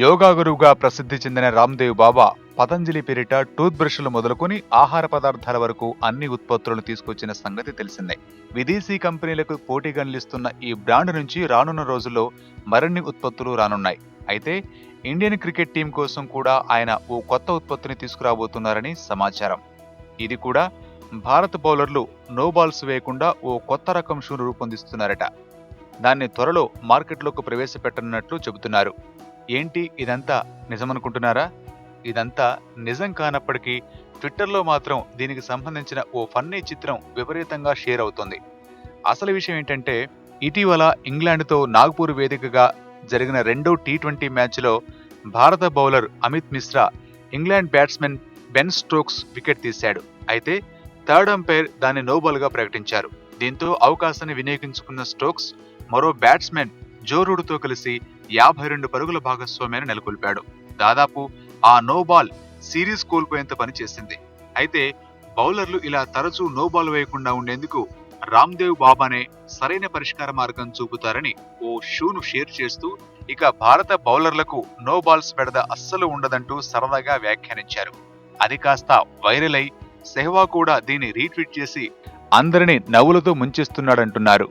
యోగా గురువుగా ప్రసిద్ధి చెందిన రామ్దేవ్ బాబా పతంజలి పేరిట టూత్ బ్రష్లు మొదలుకొని ఆహార పదార్థాల వరకు అన్ని ఉత్పత్తులను తీసుకొచ్చిన సంగతి తెలిసిందే. విదేశీ కంపెనీలకు పోటీగా నిలుస్తున్న ఈ బ్రాండ్ నుంచి రానున్న రోజుల్లో మరిన్ని ఉత్పత్తులు రానున్నాయి. అయితే ఇండియన్ క్రికెట్ టీం కోసం కూడా ఆయన ఓ కొత్త ఉత్పత్తిని తీసుకురాబోతున్నారని సమాచారం. ఇది కూడా భారత బౌలర్లు నో బాల్స్ వేయకుండా ఓ కొత్త రకం షూను రూపొందిస్తున్నారట. దాన్ని త్వరలో మార్కెట్లోకి ప్రవేశపెట్టనున్నట్లు చెబుతున్నారు. ఏంటి ఇదంతా నిజమనుకుంటున్నారా? ఇదంతా నిజం కానప్పటికీ ట్విట్టర్లో మాత్రం దీనికి సంబంధించిన ఓ ఫన్నీ చిత్రం విపరీతంగా షేర్ అవుతోంది. అసలు విషయం ఏంటంటే, ఇటీవల ఇంగ్లాండ్తో నాగ్పూర్ వేదికగా జరిగిన రెండో టీ20 మ్యాచ్లో భారత bowler Amit Mishra England batsmen Ben Stokes wicket తీశాడు. అయితే థర్డ్ అంపైర్ దాన్ని నోబాల్గా ప్రకటించారు. దీంతో అవకాశాన్ని వినియోగించుకున్న స్టోక్స్ మరో బ్యాట్స్మెన్ జో రూట్తో కలిసి 52 పరుగుల భాగస్వామ్యాన్ని నెలకొల్పాడు. దాదాపు ఆ నోబాల్ సిరీస్ కోల్పోయేంత పనిచేసింది. అయితే బౌలర్లు ఇలా తరచూ నోబాల్ వేయకుండా ఉండేందుకు రామ్దేవ్ బాబానే సరైన పరిష్కార మార్గం చూపుతారని ఓ షూను షేర్ చేస్తూ, ఇక భారత బౌలర్లకు నో బాల్స్ బెడద అస్సలు ఉండదంటూ సరదాగా వ్యాఖ్యానించారు. అది కాస్త వైరల్ అయి సెహ్వాగ్ కూడా దీన్ని రీట్వీట్ చేసి అందరినీ నవ్వులతో ముంచేస్తున్నాడంటున్నారు.